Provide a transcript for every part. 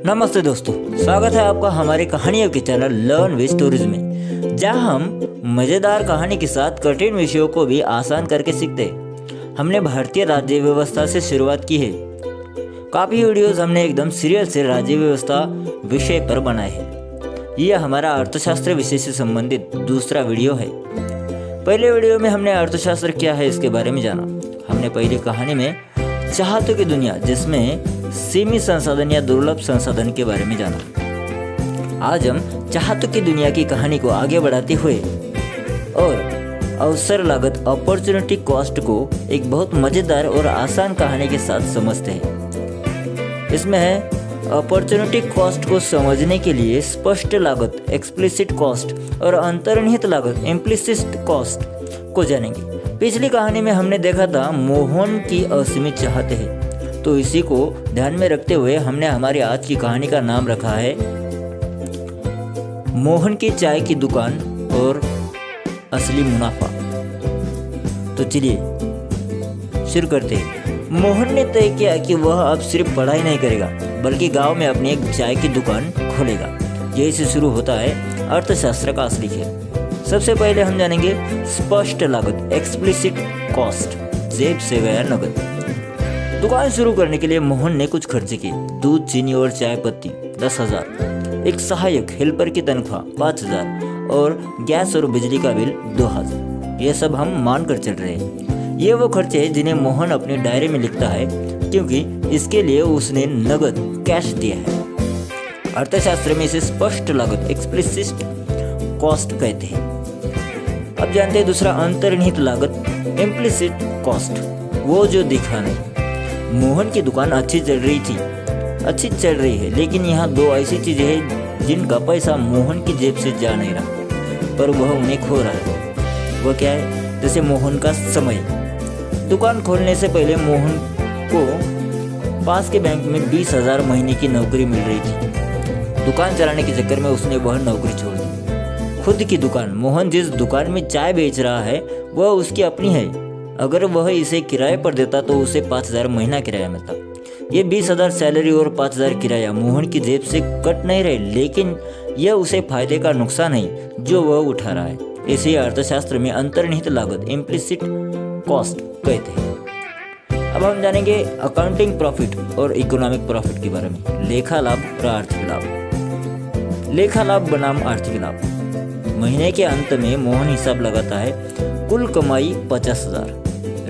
नमस्ते दोस्तों, स्वागत है आपका हमारे कहानियों के चैनल लर्न विद स्टोरीज में, जहां हम मजेदार कहानी के साथ कठिन विषयों को भी आसान करके सीखते हैं। हमने भारतीय राज्य व्यवस्था से शुरुआत की है। काफ़ी वीडियोस हमने एकदम सीरियल से राज्य व्यवस्था विषय पर बनाए हैं। यह हमारा अर्थशास्त्र विषय से संबंधित दूसरा वीडियो है। पहले वीडियो में हमने अर्थशास्त्र क्या है इसके बारे में जाना। हमने पहली कहानी में चाहतों की दुनिया, जिसमें सीमित संसाधन या दुर्लभ संसाधन के बारे में जाना। आज हम चाहतों की दुनिया की कहानी को आगे बढ़ाते हुए और अवसर लागत अपॉर्चुनिटी कॉस्ट को एक बहुत मजेदार और आसान कहानी के साथ समझते हैं। इसमें अपॉर्चुनिटी कॉस्ट को समझने के लिए स्पष्ट लागत एक्सप्लिसिट कॉस्ट और अंतर्निहित लागत इम्प्लिसिट कॉस्ट को जानेंगे। पिछली कहानी में हमने देखा था मोहन की असीमित चाहत है, तो इसी को ध्यान में रखते हुए हमने हमारी आज की कहानी का नाम रखा है मोहन की चाय की दुकान और असली मुनाफा। तो चलिए शुरू करते हैं। मोहन ने तय किया कि वह अब सिर्फ पढ़ाई नहीं करेगा, बल्कि गांव में अपनी एक चाय की दुकान खोलेगा। यही से शुरू होता है अर्थशास्त्र का असली खेल। सबसे पहले हम जानेंगे स्पष्ट लागत एक्सप्लिसिट कॉस्ट, जेब से गया नगद। दुकान शुरू करने के लिए मोहन ने कुछ खर्चे किए। दूध, चीनी और चाय पत्ती 10,000, एक सहायक हेल्पर की तनख्वाह 5,000 और गैस और बिजली का बिल 2,000। यह सब हम मान कर चल रहे हैं। ये वो खर्चे हैं जिन्हें मोहन अपनी डायरी में लिखता है, क्योंकि इसके लिए उसने नगद कैश दिया है। अर्थशास्त्र में इसे स्पष्ट लागत एक्सप्लिसिट कॉस्ट कहते हैं। अब जानते हैं दूसरा अंतर्निहित लागत इम्प्लिसिट कॉस्ट, वो जो दिखा नहीं। मोहन की दुकान अच्छी चल रही है, लेकिन यहाँ दो ऐसी चीजें हैं जिनका पैसा मोहन की जेब से जा नहीं रहा, पर वह उन्हें खो रहा है। वह क्या है? जैसे मोहन का समय। दुकान खोलने से पहले मोहन को पास के बैंक में 20,000 महीने की नौकरी मिल रही थी। दुकान चलाने के चक्कर में उसने वह नौकरी छोड़ दी। खुद की दुकान, मोहन जिस दुकान में चाय बेच रहा है वह उसकी अपनी है। अगर वह इसे किराए पर देता तो उसे 5,000 महीना किराया मिलता। ये 20,000 सैलरी और 5,000 किराया मोहन की जेब से कट नहीं रहे, लेकिन यह उसे फायदे का नुकसान है जो वह उठा रहा है। इसे अर्थशास्त्र में अंतर्निहित लागत इम्प्लिसिट कॉस्ट कहते हैं। अब हम जानेंगे अकाउंटिंग प्रॉफिट और इकोनॉमिक प्रॉफिट के बारे में। लेखा लाभ और आर्थिक लाभ। लेखा लाभ बनाम आर्थिक लाभ। महीने के अंत में मोहन हिसाब लगाता है। कुल कमाई 50,000,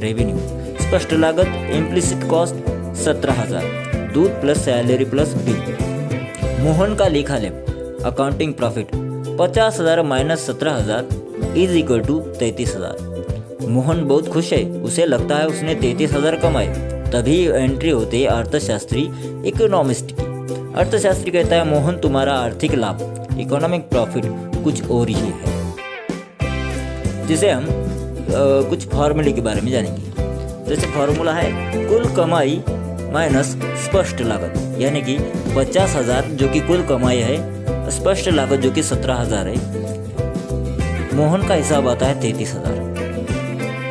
रेवेन्यू। स्पष्ट लागत इम्प्लिसिट कॉस्ट 17,000, दूध plus salary plus bill. Mohan का लेखा लाभ accounting profit 50,000 minus 17,000 is equal to 33,000। Mohan बहुत खुश है, उसे लगता है उसने 33,000 कमाए। तभी एंट्री होती है अर्थशास्त्री इकोनॉमिस्ट की। अर्थशास्त्री कहता है मोहन तुम्हारा आर्थिक लाभ इकोनॉमिक प्रॉफिट कुछ और ही है। जिसे हम कुछ फॉर्मूले के बारे में जानेंगे। जैसे फॉर्मूला है कुल कमाई माइनस स्पष्ट लागत, यानी कि 50,000 जो कि कुल कमाई है, स्पष्ट लागत जो कि 17,000 है। मोहन का हिसाब आता है 33,000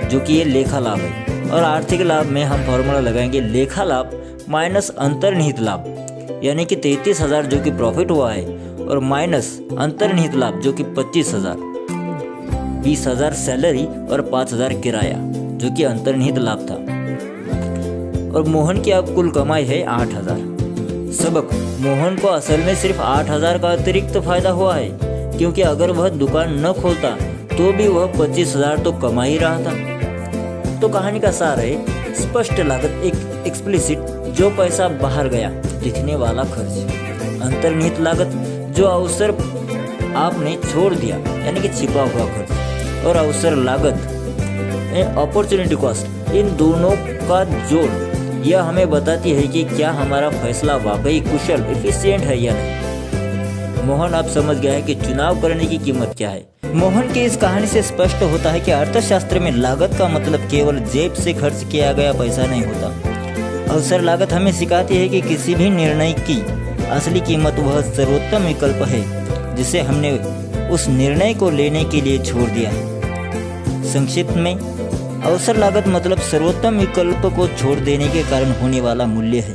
जो कि ये लेखा लाभ है। और आर्थिक लाभ में हम फॉर्मूला लगाएंगे लेखा लाभ माइनस अंतर्निहित लाभ, यानी कि 33,000 जो कि प्रॉफिट हुआ है और माइनस अंतर्निहित लाभ जो कि 25,000, 20,000 सैलरी और 5,000 किराया जो कि अंतर्निहित लाभ था। और मोहन की अब कुल कमाई है 8,000। सबक, मोहन को असल में सिर्फ 8,000 का अतिरिक्त फायदा हुआ है, क्योंकि अगर वह दुकान न खोलता तो भी वह 25,000 तो कमा ही रहा था। तो कहानी का सार है स्पष्ट लागत एक एक्सप्लिसिट जो पैसा बाहर गया, दिखने वाला खर्च। अंतर्निहित लागत जो अवसर आपने छोड़ दिया, यानी कि छिपा हुआ खर्च। और अवसर लागत अपॉर्चुनिटी कॉस्ट, इन दोनों का जोड़ यह हमें बताती है कि क्या हमारा फैसला वाकई कुशल एफिशिएंट है या नहीं। मोहन अब समझ गया है कि चुनाव करने की कीमत क्या है। मोहन की इस कहानी से स्पष्ट होता है कि अर्थशास्त्र में लागत का मतलब केवल जेब से खर्च किया गया पैसा नहीं होता। अवसर लागत हमें सिखाती है कि किसी भी निर्णय की असली कीमत वह सर्वोत्तम विकल्प है जिसे हमने उस निर्णय को लेने के लिए छोड़ दिया है। संक्षिप्त में अवसर लागत मतलब सर्वोत्तम विकल्प को छोड़ देने के कारण होने वाला मूल्य है।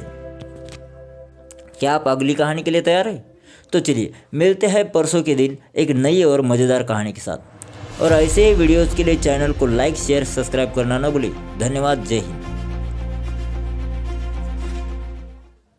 क्या आप अगली कहानी के लिए तैयार हैं? तो चलिए मिलते हैं परसों के दिन एक नई और मज़ेदार कहानी के साथ। और ऐसे ही वीडियोज़ के लिए चैनल को लाइक शेयर सब्सक्राइब करना न भूलें। धन्यवाद। जय हिंद।